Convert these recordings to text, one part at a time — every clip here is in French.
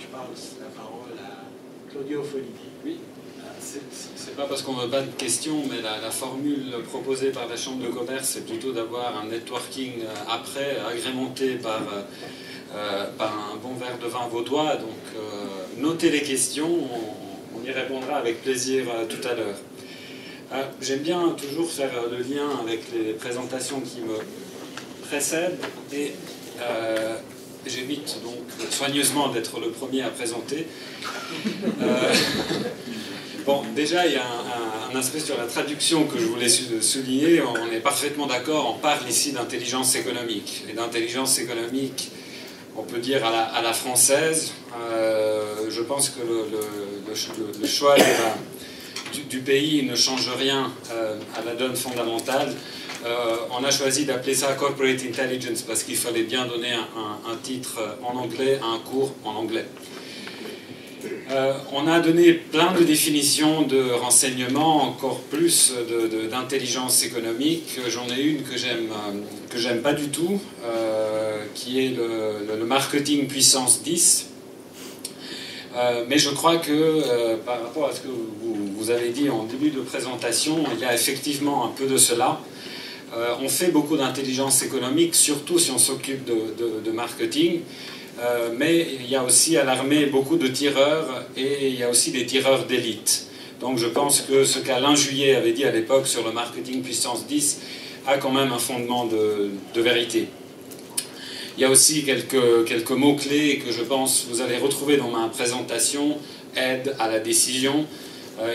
je passe la parole à Claudio Folidi. Oui, c'est pas parce qu'on ne veut pas de questions, mais la formule proposée par la Chambre de commerce, c'est plutôt d'avoir un networking après, agrémenté par un bon verre de vin vaudois. Donc, notez les questions, on y répondra avec plaisir tout à l'heure. J'aime bien toujours faire le lien avec les présentations qui me précèdent et j'évite donc soigneusement d'être le premier à présenter. Bon, déjà, il y a un aspect sur la traduction que je voulais souligner. On est parfaitement d'accord, on parle ici d'intelligence économique. Et d'intelligence économique, on peut dire à la française. Je pense que le choix du pays ne change rien à la donne fondamentale. On a choisi d'appeler ça Corporate Intelligence parce qu'il fallait bien donner un titre en anglais à un cours en anglais. On a donné plein de définitions de renseignements, encore plus d'intelligence économique. J'en ai une que j'aime pas du tout, qui est le marketing puissance 10. Mais je crois que par rapport à ce que vous avez dit en début de présentation, il y a effectivement un peu de cela. On fait beaucoup d'intelligence économique, surtout si on s'occupe de marketing. Mais il y a aussi à l'armée beaucoup de tireurs et il y a aussi des tireurs d'élite. Donc je pense que ce qu'Alain Juillet avait dit à l'époque sur le marketing puissance 10 a quand même un fondement de vérité. Il y a aussi quelques mots-clés que je pense vous allez retrouver dans ma présentation. Aide à la décision.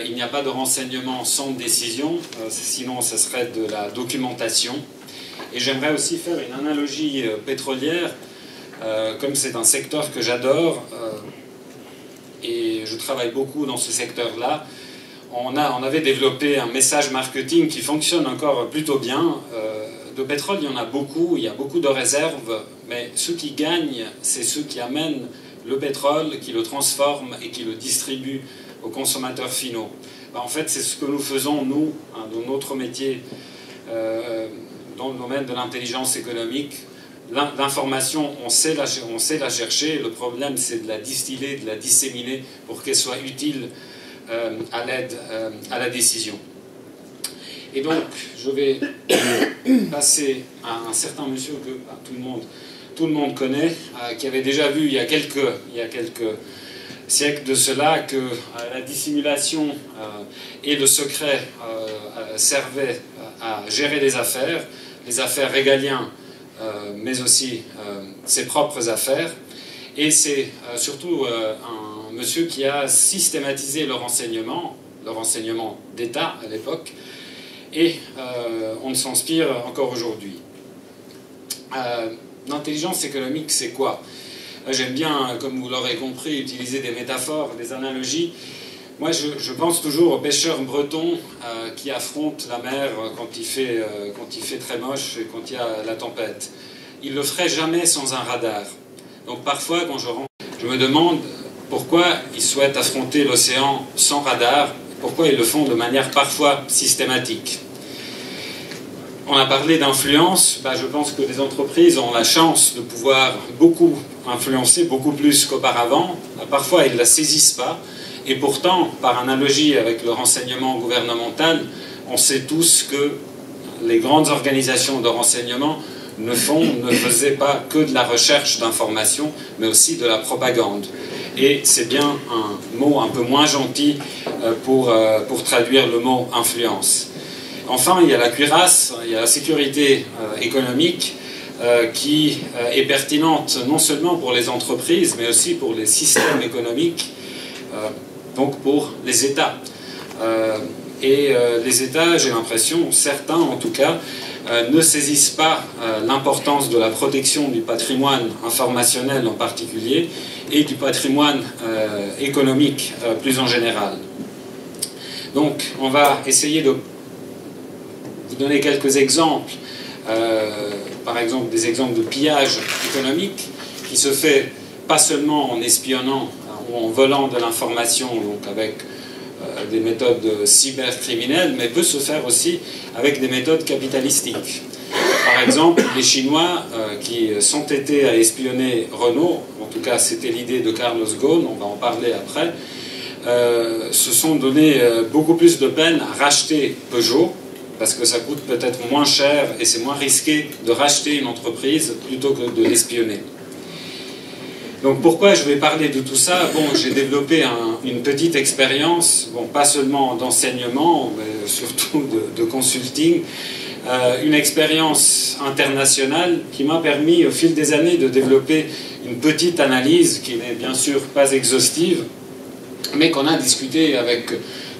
Il n'y a pas de renseignement sans décision, sinon ce serait de la documentation. Et j'aimerais aussi faire une analogie pétrolière. Comme c'est un secteur que j'adore et je travaille beaucoup dans ce secteur-là, on avait développé un message marketing qui fonctionne encore plutôt bien. De pétrole, il y en a beaucoup, il y a beaucoup de réserves, mais ceux qui gagnent, c'est ceux qui amènent le pétrole, qui le transforment et qui le distribuent aux consommateurs finaux. En fait, c'est ce que nous faisons, nous, dans notre métier, dans le domaine de l'intelligence économique. L'information, on sait la chercher. Le problème, c'est de la distiller, de la disséminer pour qu'elle soit utile à la décision. Et donc, je vais passer à un certain monsieur que tout le monde connaît, qui avait déjà vu il y a quelques siècles de cela que la dissimulation et le secret servaient à gérer les affaires régaliennes, mais aussi ses propres affaires. Et c'est surtout un monsieur qui a systématisé le renseignement d'État à l'époque, et on s'inspire encore aujourd'hui. L'intelligence économique, c'est quoi? J'aime bien, comme vous l'aurez compris, utiliser des métaphores, des analogies. Moi, je pense toujours aux pêcheurs bretons qui affrontent la mer quand il fait très moche et quand il y a la tempête. Ils ne le feraient jamais sans un radar. Donc parfois, quand je me demande pourquoi ils souhaitent affronter l'océan sans radar, pourquoi ils le font de manière parfois systématique. On a parlé d'influence. Je pense que les entreprises ont la chance de pouvoir beaucoup influencer, beaucoup plus qu'auparavant. Parfois, ils ne la saisissent pas. Et pourtant, par analogie avec le renseignement gouvernemental, on sait tous que les grandes organisations de renseignement ne faisaient pas que de la recherche d'informations, mais aussi de la propagande. Et c'est bien un mot un peu moins gentil pour traduire le mot influence. Enfin, il y a la cuirasse, il y a la sécurité économique qui est pertinente non seulement pour les entreprises, mais aussi pour les systèmes économiques, donc pour les États. Les États, j'ai l'impression, certains en tout cas, ne saisissent pas l'importance de la protection du patrimoine informationnel en particulier et du patrimoine économique plus en général. Donc, on va essayer de vous donner quelques exemples, par exemple des exemples de pillage économique qui se fait pas seulement en espionnant ou en volant de l'information, donc avec des méthodes cybercriminelles, mais peut se faire aussi avec des méthodes capitalistiques. Par exemple, les Chinois qui sont été à espionner Renault, en tout cas c'était l'idée de Carlos Ghosn, on va en parler après, se sont donné beaucoup plus de peine à racheter Peugeot, parce que ça coûte peut-être moins cher et c'est moins risqué de racheter une entreprise plutôt que de l'espionner. Donc pourquoi je vais parler de tout ça? Bon, j'ai développé une petite expérience, bon, pas seulement d'enseignement, mais surtout de consulting, une expérience internationale qui m'a permis au fil des années de développer une petite analyse qui n'est bien sûr pas exhaustive, mais qu'on a discuté avec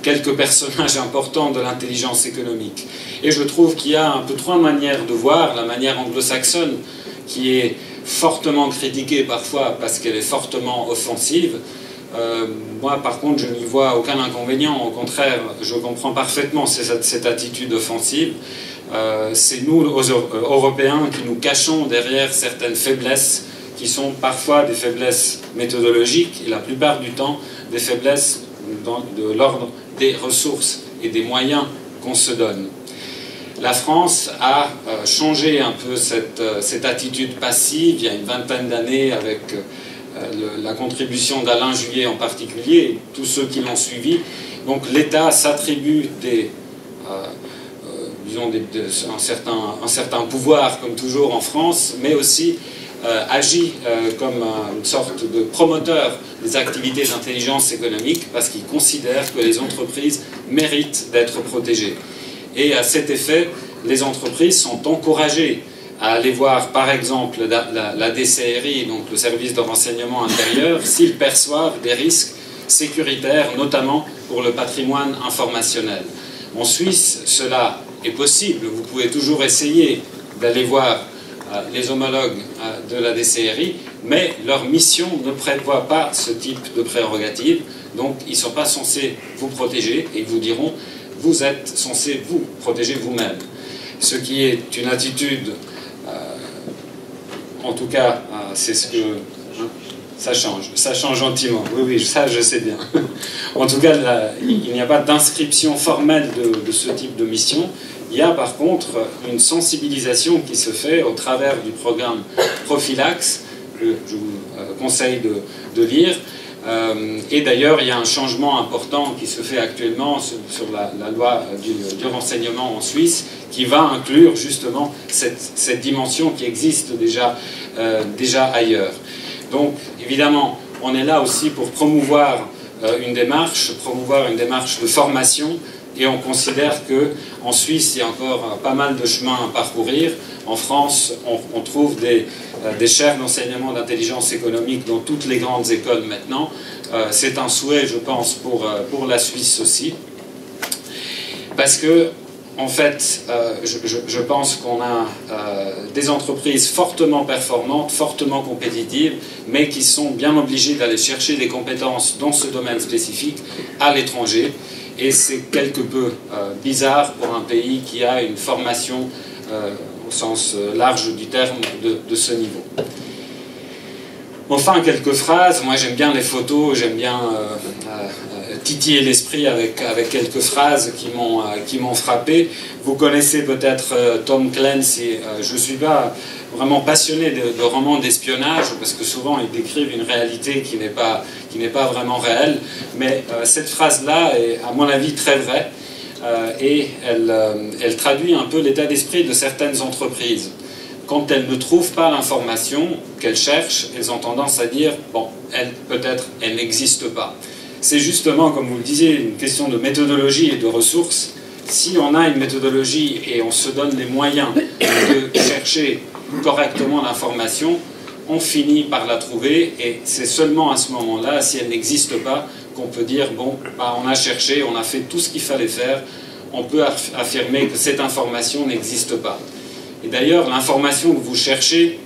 quelques personnages importants de l'intelligence économique. Et je trouve qu'il y a un peu trois manières de voir, la manière anglo-saxonne qui est fortement critiquée parfois parce qu'elle est fortement offensive. Moi, par contre, je n'y vois aucun inconvénient. Au contraire, je comprends parfaitement cette attitude offensive. C'est nous, Européens, qui nous cachons derrière certaines faiblesses qui sont parfois des faiblesses méthodologiques et la plupart du temps des faiblesses de l'ordre des ressources et des moyens qu'on se donne. La France a changé un peu cette attitude passive il y a une vingtaine d'années avec la contribution d'Alain Juillet en particulier et tous ceux qui l'ont suivi. Donc l'État s'attribue un certain pouvoir, comme toujours en France, mais aussi agit comme une sorte de promoteur des activités d'intelligence économique parce qu'il considère que les entreprises méritent d'être protégées. Et à cet effet, les entreprises sont encouragées à aller voir, par exemple, la DCRI, donc le service de renseignement intérieur, s'ils perçoivent des risques sécuritaires, notamment pour le patrimoine informationnel. En Suisse, cela est possible. Vous pouvez toujours essayer d'aller voir les homologues de la DCRI, mais leur mission ne prévoit pas ce type de prérogative. Donc, ils ne sont pas censés vous protéger et ils vous diront vous êtes censé vous protéger vous-même. Ce qui est une attitude, en tout cas, c'est ce que... Ça change gentiment, oui, ça je sais bien. En tout cas, il n'y a pas d'inscription formelle de ce type de mission. Il y a par contre une sensibilisation qui se fait au travers du programme Prophylax, que je vous conseille de lire. Et d'ailleurs, il y a un changement important qui se fait actuellement sur la loi du renseignement en Suisse, qui va inclure justement cette dimension qui existe déjà ailleurs. Donc, évidemment, on est là aussi pour promouvoir une démarche de formation, et on considère qu'en Suisse, il y a encore pas mal de chemin à parcourir. En France, on trouve des chaires d'enseignement d'intelligence économique dans toutes les grandes écoles maintenant. C'est un souhait, je pense, pour la Suisse aussi. Parce que, en fait, je pense qu'on a des entreprises fortement performantes, fortement compétitives, mais qui sont bien obligées d'aller chercher des compétences dans ce domaine spécifique à l'étranger. Et c'est quelque peu bizarre pour un pays qui a une formation au sens large du terme de ce niveau. Enfin, quelques phrases. Moi, j'aime bien les photos, j'aime bien titiller l'esprit avec quelques phrases qui m'ont frappé. Vous connaissez peut-être Tom Clancy. Je ne suis pas vraiment passionné de romans d'espionnage, parce que souvent ils décrivent une réalité qui n'est pas vraiment réelle. Mais cette phrase-là est, à mon avis, très vraie. Et elle traduit un peu l'état d'esprit de certaines entreprises. Quand elles ne trouvent pas l'information qu'elles cherchent, elles ont tendance à dire « bon, peut-être elle n'existe pas ». C'est justement, comme vous le disiez, une question de méthodologie et de ressources. Si on a une méthodologie et on se donne les moyens de chercher correctement l'information, on finit par la trouver, et c'est seulement à ce moment-là, si elle n'existe pas, qu'on peut dire « bon, on a cherché, on a fait tout ce qu'il fallait faire », on peut affirmer que cette information n'existe pas. Et d'ailleurs, l'information que vous cherchez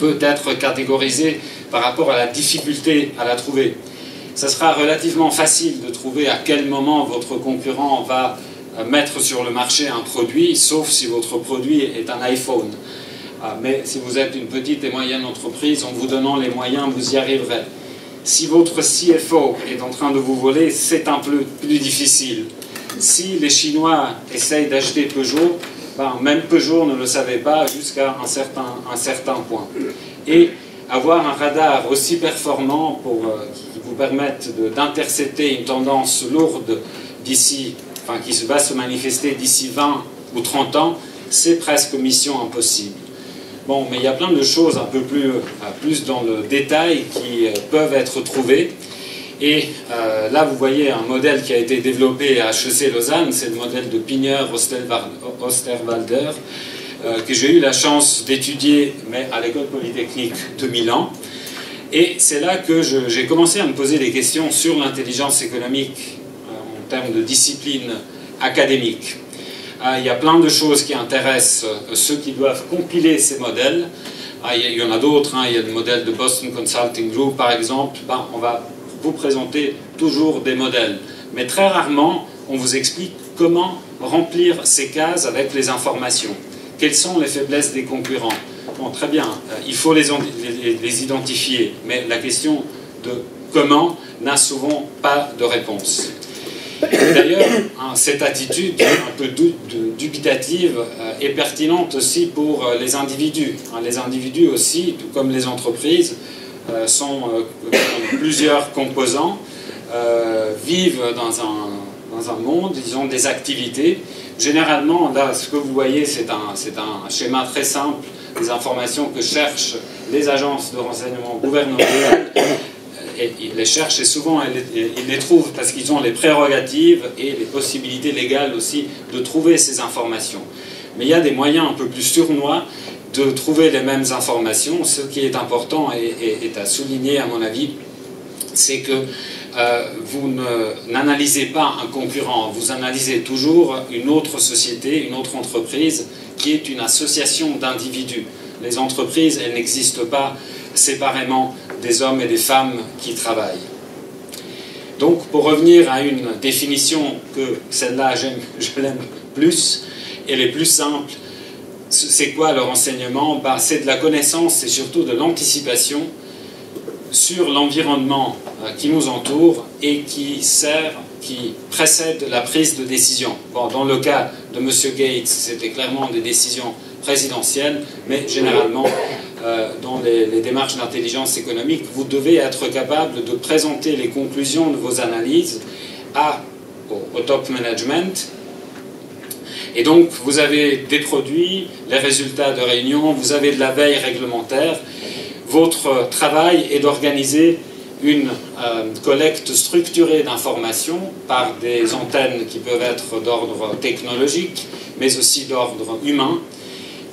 peut être catégorisée par rapport à la difficulté à la trouver. Ça sera relativement facile de trouver à quel moment votre concurrent va mettre sur le marché un produit, sauf si votre produit est un iPhone. Mais si vous êtes une petite et moyenne entreprise, en vous donnant les moyens, vous y arriverez. Si votre CFO est en train de vous voler, c'est un peu plus difficile. Si les Chinois essayent d'acheter Peugeot, ben, même Peugeot ne le savait pas jusqu'à un certain point. Et avoir un radar aussi performant qui vous permette d'intercepter une tendance lourde d'ici, enfin qui va se manifester d'ici 20 ou 30 ans, c'est presque mission impossible. Bon, mais il y a plein de choses un peu plus dans le détail qui peuvent être trouvées. Et là, vous voyez un modèle qui a été développé à HEC Lausanne, c'est le modèle de Pinier-Osterwalder, que j'ai eu la chance d'étudier, mais à l'école polytechnique de Milan. Et c'est là que j'ai commencé à me poser des questions sur l'intelligence économique en termes de discipline académique. Il y a plein de choses qui intéressent ceux qui doivent compiler ces modèles. Il y en a d'autres, il y a le modèle de Boston Consulting Group par exemple. On va vous présenter toujours des modèles. Mais très rarement, on vous explique comment remplir ces cases avec les informations. Quelles sont les faiblesses des concurrents? Bon, très bien, il faut les identifier, mais la question de comment n'a souvent pas de réponse. D'ailleurs, cette attitude un peu dubitative est pertinente aussi pour les individus. Les individus aussi, tout comme les entreprises, sont plusieurs composants, vivent dans un monde, ils ont des activités. Généralement, là, ce que vous voyez, c'est un schéma très simple des informations que cherchent les agences de renseignement gouvernementales. Et ils les cherchent et souvent ils les trouvent parce qu'ils ont les prérogatives et les possibilités légales aussi de trouver ces informations. Mais il y a des moyens un peu plus sournois de trouver les mêmes informations. Ce qui est important et à souligner à mon avis, c'est que vous n'analysez pas un concurrent, vous analysez toujours une autre société, une autre entreprise qui est une association d'individus. Les entreprises, elles n'existent pas séparément des hommes et des femmes qui travaillent. Donc, pour revenir à une définition que celle-là, je l'aime plus, elle est plus simple. C'est quoi le renseignement? C'est de la connaissance et surtout de l'anticipation sur l'environnement qui nous entoure et qui précède la prise de décision. Bon, dans le cas de M. Gates, c'était clairement des décisions présidentielles, mais généralement, dans les démarches d'intelligence économique, vous devez être capable de présenter les conclusions de vos analyses au top management. Et donc, vous avez des produits, les résultats de réunion, vous avez de la veille réglementaire. Votre travail est d'organiser une collecte structurée d'informations par des antennes qui peuvent être d'ordre technologique, mais aussi d'ordre humain.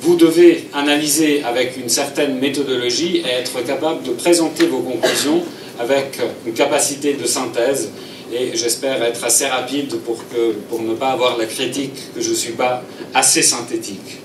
Vous devez analyser avec une certaine méthodologie et être capable de présenter vos conclusions avec une capacité de synthèse. Et j'espère être assez rapide pour ne pas avoir la critique que je ne suis pas assez synthétique.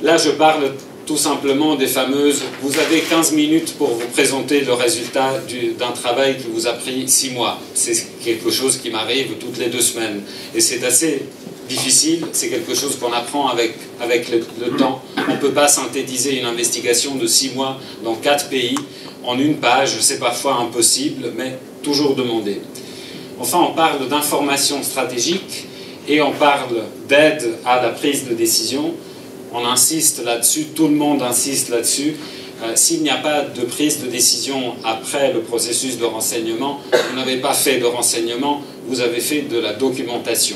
Là, je parle tout simplement des fameuses... Vous avez 15 minutes pour vous présenter le résultat d'un travail qui vous a pris 6 mois. C'est quelque chose qui m'arrive toutes les 2 semaines. Et c'est assez difficile, c'est quelque chose qu'on apprend avec le temps. On ne peut pas synthétiser une investigation de 6 mois dans 4 pays en une page. C'est parfois impossible, mais toujours demandé. Enfin, on parle d'information stratégique et on parle d'aide à la prise de décision. On insiste là-dessus, tout le monde insiste là-dessus. S'il n'y a pas de prise de décision après le processus de renseignement, vous n'avez pas fait de renseignement, vous avez fait de la documentation.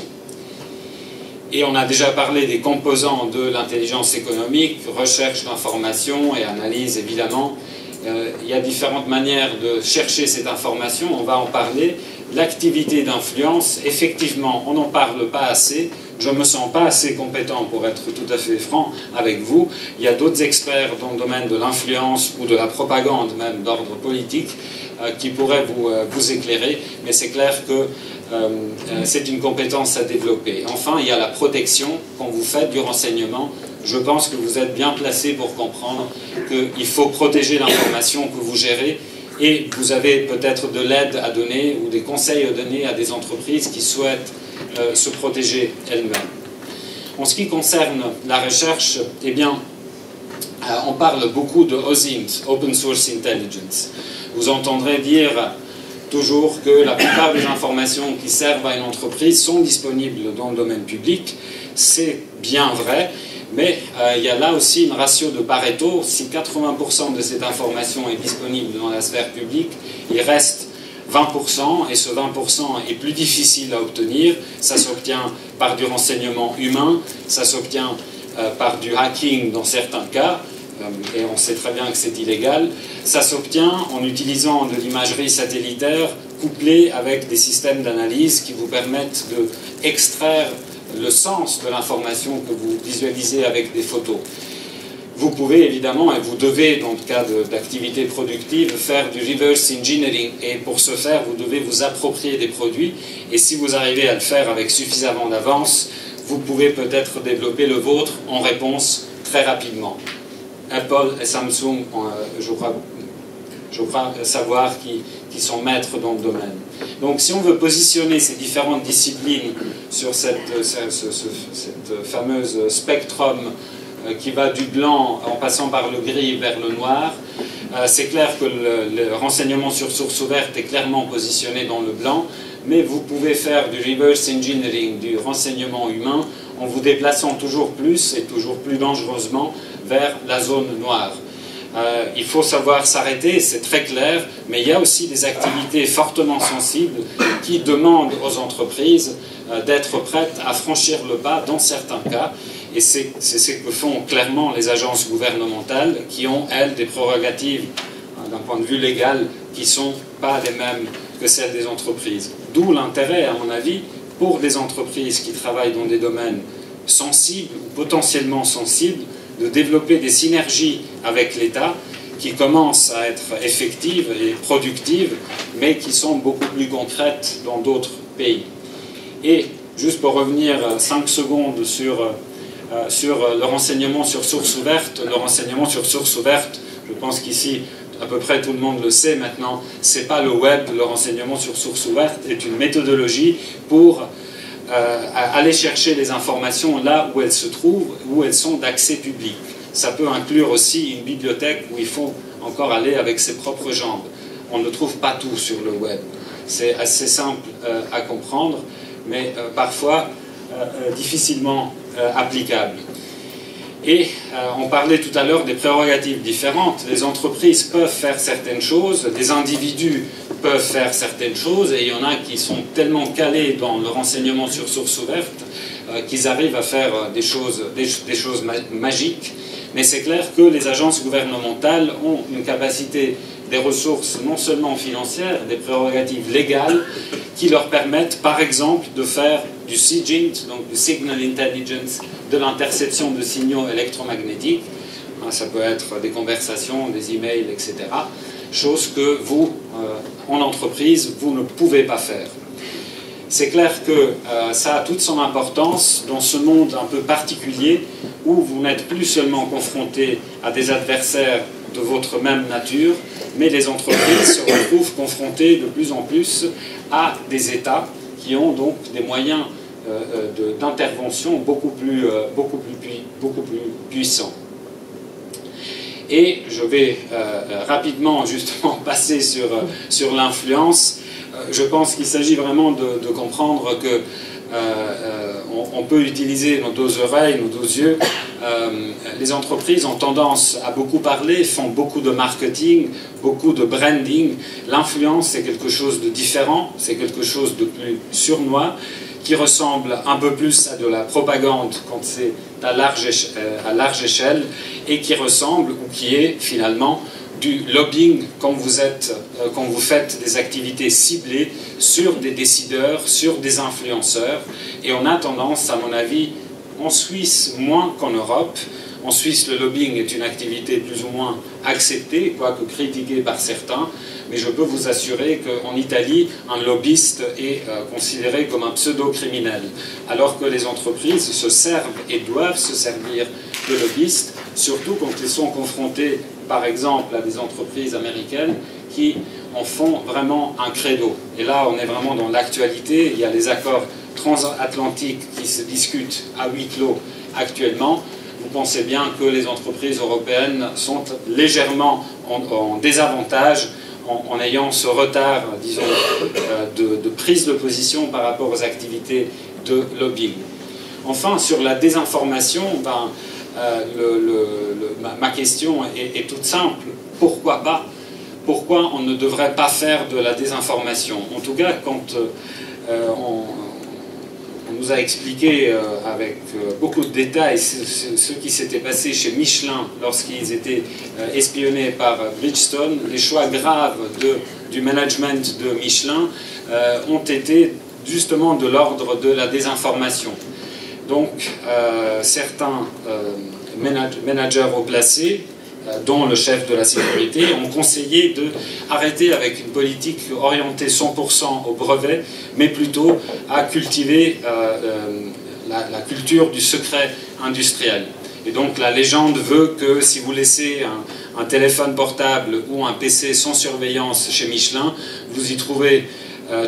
Et on a déjà parlé des composants de l'intelligence économique, recherche d'information et analyse évidemment. Il y a différentes manières de chercher cette information, on va en parler. L'activité d'influence, effectivement, on n'en parle pas assez. Je ne me sens pas assez compétent pour être tout à fait franc avec vous. Il y a d'autres experts dans le domaine de l'influence ou de la propagande, même d'ordre politique, qui pourraient vous éclairer. Mais c'est clair que c'est une compétence à développer. Enfin, il y a la protection. Quand vous faites du renseignement, je pense que vous êtes bien placé pour comprendre qu'il faut protéger l'information que vous gérez. Et vous avez peut-être de l'aide à donner ou des conseils à donner à des entreprises qui souhaitent se protéger elles-mêmes. En ce qui concerne la recherche, eh bien, on parle beaucoup de OSINT, Open Source Intelligence. Vous entendrez dire toujours que la plupart des informations qui servent à une entreprise sont disponibles dans le domaine public. C'est bien vrai, mais il y a là aussi une ratio de Pareto. Si 80% de cette information est disponible dans la sphère publique, il reste 20%, et ce 20% est plus difficile à obtenir. Ça s'obtient par du renseignement humain, ça s'obtient par du hacking dans certains cas, et on sait très bien que c'est illégal. Ça s'obtient en utilisant de l'imagerie satellitaire couplée avec des systèmes d'analyse qui vous permettent d'extraire le sens de l'information que vous visualisez avec des photos. Vous pouvez évidemment, et vous devez, dans le cas d'activités productives, faire du reverse engineering. Et pour ce faire, vous devez vous approprier des produits. Et si vous arrivez à le faire avec suffisamment d'avance, vous pouvez peut-être développer le vôtre en réponse très rapidement. Apple et Samsung, je crois savoir qui sont maîtres dans le domaine. Donc si on veut positionner ces différentes disciplines sur cette fameuse spectrum qui va du blanc en passant par le gris vers le noir, c'est clair que le renseignement sur source ouverte est clairement positionné dans le blanc, mais vous pouvez faire du reverse engineering, du renseignement humain, en vous déplaçant toujours plus et toujours plus dangereusement vers la zone noire. Il faut savoir s'arrêter, c'est très clair, mais il y a aussi des activités fortement sensibles qui demandent aux entreprises d'être prêtes à franchir le pas dans certains cas. Et c'est ce que font clairement les agences gouvernementales qui ont, elles, des prérogatives d'un point de vue légal qui ne sont pas les mêmes que celles des entreprises. D'où l'intérêt, à mon avis, pour des entreprises qui travaillent dans des domaines sensibles ou potentiellement sensibles, de développer des synergies avec l'État qui commencent à être effectives et productives, mais qui sont beaucoup plus concrètes dans d'autres pays. Et juste pour revenir 5 secondes sur le renseignement sur source ouverte. Le renseignement sur source ouverte, je pense qu'ici, à peu près tout le monde le sait maintenant, c'est pas le web. Le renseignement sur source ouverte est une méthodologie pour aller chercher les informations là où elles se trouvent, où elles sont d'accès public. Ça peut inclure aussi une bibliothèque où il faut encore aller avec ses propres jambes. On ne trouve pas tout sur le web. C'est assez simple à comprendre, mais parfois difficilement applicable. Et on parlait tout à l'heure des prérogatives différentes. Les entreprises peuvent faire certaines choses, des individus peuvent faire certaines choses, et il y en a qui sont tellement calés dans le renseignement sur source ouverte qu'ils arrivent à faire des choses magiques. Mais c'est clair que les agences gouvernementales ont une capacité, des ressources non seulement financières, des prérogatives légales qui leur permettent, par exemple, de faire du SIGINT, donc du Signal Intelligence, de l'interception de signaux électromagnétiques. Ça peut être des conversations, des emails, etc. Chose que vous, en entreprise, vous ne pouvez pas faire. C'est clair que ça a toute son importance dans ce monde un peu particulier où vous n'êtes plus seulement confronté à des adversaires de votre même nature, mais les entreprises se retrouvent confrontées de plus en plus à des États qui ont donc des moyens d'intervention beaucoup plus puissants. Et je vais rapidement justement passer sur l'influence. Je pense qu'il s'agit vraiment de comprendre que on peut utiliser nos deux oreilles, nos deux yeux. Les entreprises ont tendance à beaucoup parler, font beaucoup de marketing, beaucoup de branding. L'influence, c'est quelque chose de différent, c'est quelque chose de plus sournois, qui ressemble un peu plus à de la propagande quand c'est à large échelle, et qui ressemble, ou qui est finalement, du lobbying quand vous faites des activités ciblées sur des décideurs, sur des influenceurs. Et on a tendance, à mon avis, en Suisse moins qu'en Europe. En Suisse, le lobbying est une activité plus ou moins acceptée, quoique critiquée par certains, mais je peux vous assurer qu'en Italie, un lobbyiste est considéré comme un pseudo-criminel, alors que les entreprises se servent et doivent se servir de lobbyistes, surtout quand ils sont confrontés, par exemple, à des entreprises américaines qui en font vraiment un credo. Et là, on est vraiment dans l'actualité. Il y a les accords transatlantiques qui se discutent à huis clos actuellement. Vous pensez bien que les entreprises européennes sont légèrement en désavantage en ayant ce retard, disons, de prise de position par rapport aux activités de lobbying. Enfin, sur la désinformation, ma question est toute simple. Pourquoi pas? Pourquoi on ne devrait pas faire de la désinformation? En tout cas, quand on nous a expliqué avec beaucoup de détails ce qui s'était passé chez Michelin lorsqu'ils étaient espionnés par Bridgestone, les choix graves du management de Michelin ont été justement de l'ordre de la désinformation. Donc, certains managers haut placés, dont le chef de la sécurité, ont conseillé d'arrêter avec une politique orientée 100% au brevet, mais plutôt à cultiver la culture du secret industriel. Et donc la légende veut que si vous laissez un téléphone portable ou un PC sans surveillance chez Michelin, vous y trouvez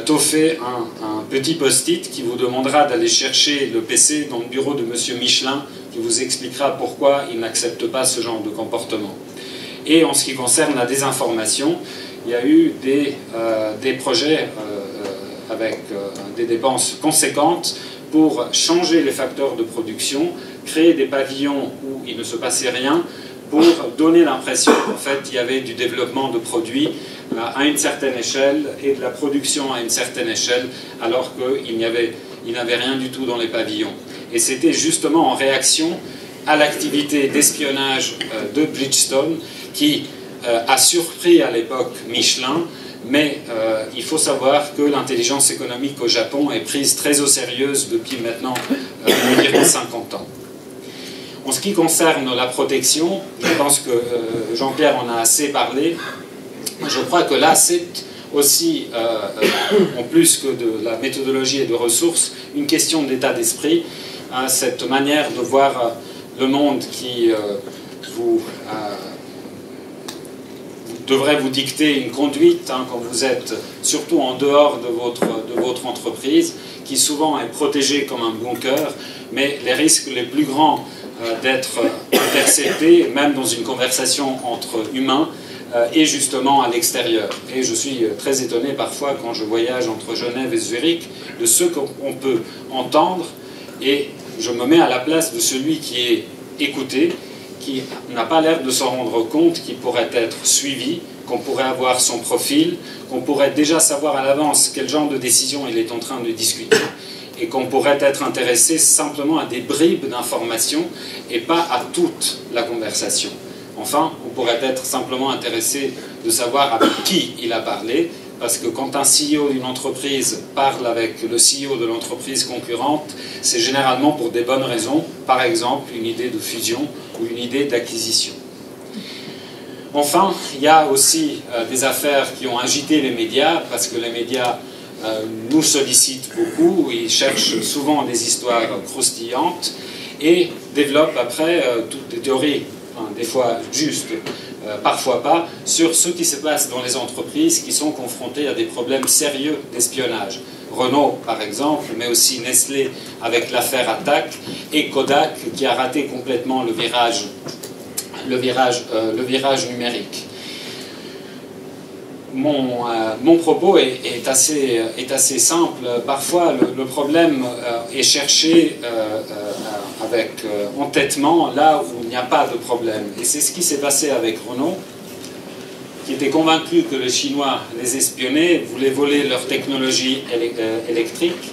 toffé un petit post-it qui vous demandera d'aller chercher le PC dans le bureau de monsieur Michelin, qui vous expliquera pourquoi il n'accepte pas ce genre de comportement. Et en ce qui concerne la désinformation, il y a eu des projets avec des dépenses conséquentes pour changer les facteurs de production, créer des pavillons où il ne se passait rien, pour donner l'impression qu'en fait il y avait du développement de produits à une certaine échelle et de la production à une certaine échelle, alors qu'il n'y avait rien du tout dans les pavillons. Et c'était justement en réaction à l'activité d'espionnage de Bridgestone qui a surpris à l'époque Michelin, mais il faut savoir que l'intelligence économique au Japon est prise très au sérieux depuis maintenant environ 50 ans. En ce qui concerne la protection, je pense que Jean-Pierre en a assez parlé. Je crois que là, c'est aussi, en plus que de la méthodologie et de ressources, une question d'état d'esprit. Cette manière de voir le monde qui devrait vous dicter une conduite quand vous êtes surtout en dehors de votre entreprise, qui souvent est protégée comme un bunker, mais les risques les plus grands d'être intercepté, même dans une conversation entre humains, et justement à l'extérieur. Et je suis très étonné parfois quand je voyage entre Genève et Zurich de ce qu'on peut entendre, et je me mets à la place de celui qui est écouté, qui n'a pas l'air de s'en rendre compte, qui pourrait être suivi, qu'on pourrait avoir son profil, qu'on pourrait déjà savoir à l'avance quel genre de décision il est en train de discuter, et qu'on pourrait être intéressé simplement à des bribes d'informations et pas à toute la conversation. Enfin, on pourrait être simplement intéressé de savoir avec qui il a parlé, parce que quand un CEO d'une entreprise parle avec le CEO de l'entreprise concurrente, c'est généralement pour des bonnes raisons, par exemple une idée de fusion ou une idée d'acquisition. Enfin, il y a aussi des affaires qui ont agité les médias, parce que les médias nous sollicitent beaucoup, ils cherchent souvent des histoires croustillantes et développent après toutes des théories, des fois justes, parfois pas, sur ce qui se passe dans les entreprises qui sont confrontées à des problèmes sérieux d'espionnage. Renault, par exemple, mais aussi Nestlé avec l'affaire Attac, et Kodak qui a raté complètement le virage numérique. Mon propos est assez simple. Parfois, le problème est cherché avec entêtement là où il n'y a pas de problème. Et c'est ce qui s'est passé avec Renault, qui était convaincu que les Chinois les espionnaient, voulaient voler leur technologie électrique,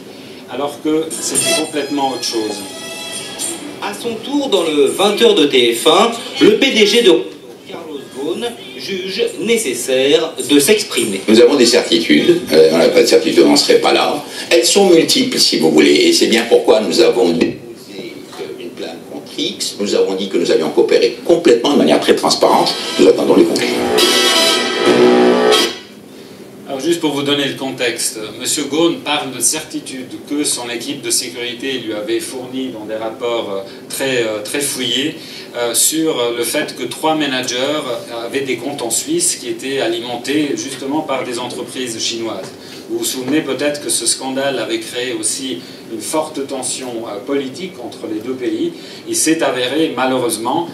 alors que c'était complètement autre chose. À son tour, dans le 20h de TF1, le PDG de Carlos Ghosn juge nécessaire de s'exprimer. Nous avons des certitudes, on n'a pas de certitude, on n'en serait pas là. Elles sont multiples, si vous voulez, et c'est bien pourquoi nous avons déposé une plainte contre X. Nous avons dit que nous allions coopérer complètement de manière très transparente. Nous attendons les conclusions. Alors juste pour vous donner le contexte, M. Ghosn parle de certitude que son équipe de sécurité lui avait fourni dans des rapports très fouillés sur le fait que 3 managers avaient des comptes en Suisse qui étaient alimentés justement par des entreprises chinoises. Vous vous souvenez peut-être que ce scandale avait créé aussi une forte tension politique entre les deux pays. Il s'est avéré malheureusement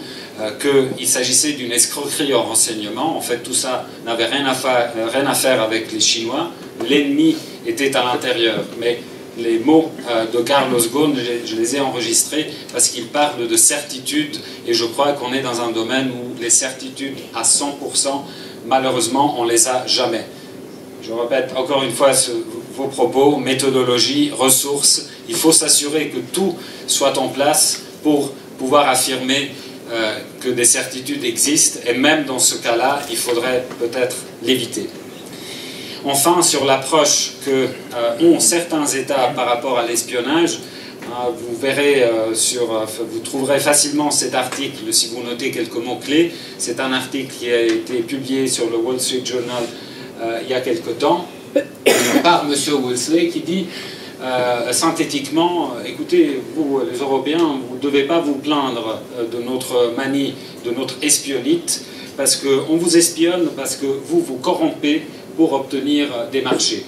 qu'il s'agissait d'une escroquerie au renseignement. En fait, tout ça n'avait rien à faire avec les Chinois. L'ennemi était à l'intérieur. Mais les mots de Carlos Ghosn, je les ai enregistrés parce qu'ils parlent de certitude, et je crois qu'on est dans un domaine où les certitudes à 100%, malheureusement, on ne les a jamais. Je répète encore une fois vos propos, méthodologie, ressources. Il faut s'assurer que tout soit en place pour pouvoir affirmer que des certitudes existent, et même dans ce cas-là, il faudrait peut-être l'éviter. Enfin, sur l'approche que ont certains États par rapport à l'espionnage, vous verrez vous trouverez facilement cet article si vous notez quelques mots-clés. C'est un article qui a été publié sur le Wall Street Journal il y a quelque temps par M. Wolseley, qui dit synthétiquement, écoutez, vous les Européens, vous ne devez pas vous plaindre de notre manie, de notre espionnite, parce qu'on vous espionne, parce que vous vous corrompez pour obtenir des marchés.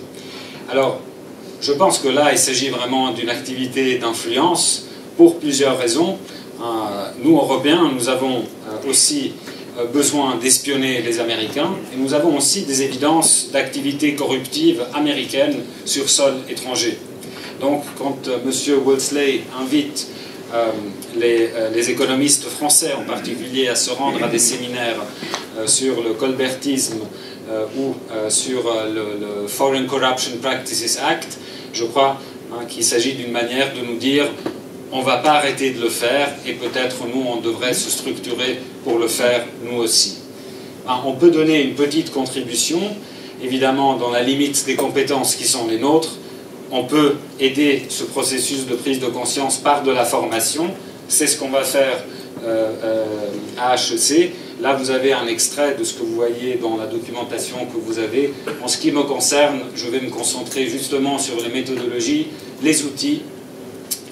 Alors, je pense que là, il s'agit vraiment d'une activité d'influence pour plusieurs raisons. Nous, Européens, nous avons aussi besoin d'espionner les Américains, et nous avons aussi des évidences d'activités corruptives américaines sur sol étranger. Donc, quand M. Wolseley invite les économistes français en particulier à se rendre à des séminaires sur le colbertisme ou sur le Foreign Corruption Practices Act, je crois qu'il s'agit d'une manière de nous dire on ne va pas arrêter de le faire, et peut-être nous on devrait se structurer pour le faire nous aussi. On peut donner une petite contribution, évidemment dans la limite des compétences qui sont les nôtres. On peut aider ce processus de prise de conscience par de la formation. C'est ce qu'on va faire à HEC. Là, vous avez un extrait de ce que vous voyez dans la documentation que vous avez. En ce qui me concerne, je vais me concentrer justement sur les méthodologies, les outils,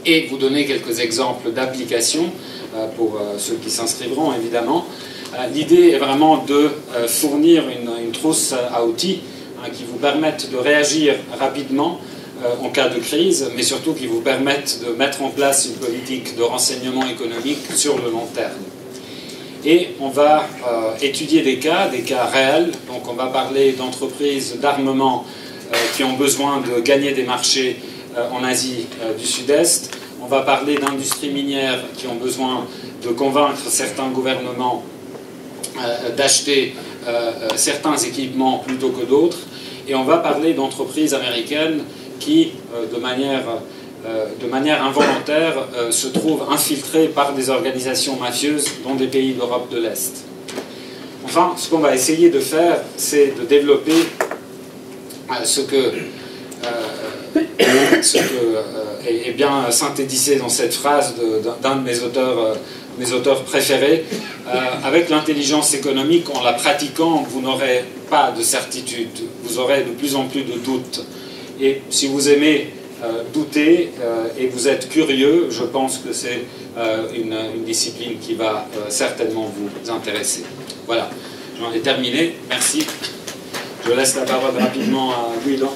et vous donner quelques exemples d'applications pour ceux qui s'inscriveront, évidemment. L'idée est vraiment de fournir une trousse à outils qui vous permettent de réagir rapidement en cas de crise, mais surtout qui vous permettent de mettre en place une politique de renseignement économique sur le long terme. Et on va étudier des cas réels. Donc on va parler d'entreprises d'armement qui ont besoin de gagner des marchés en Asie du Sud-Est. On va parler d'industries minières qui ont besoin de convaincre certains gouvernements d'acheter certains équipements plutôt que d'autres. Et on va parler d'entreprises américaines qui, de manière involontaire, se trouvent infiltrées par des organisations mafieuses dans des pays d'Europe de l'Est. Enfin, ce qu'on va essayer de faire, c'est de développer ce que est bien synthétisé dans cette phrase d'un de mes auteurs préférés. Avec l'intelligence économique, en la pratiquant, vous n'aurez pas de certitude, vous aurez de plus en plus de doutes. Et si vous aimez douter et vous êtes curieux, je pense que c'est une discipline qui va certainement vous intéresser. Voilà, j'en ai terminé, merci. Je laisse la parole rapidement à Guido.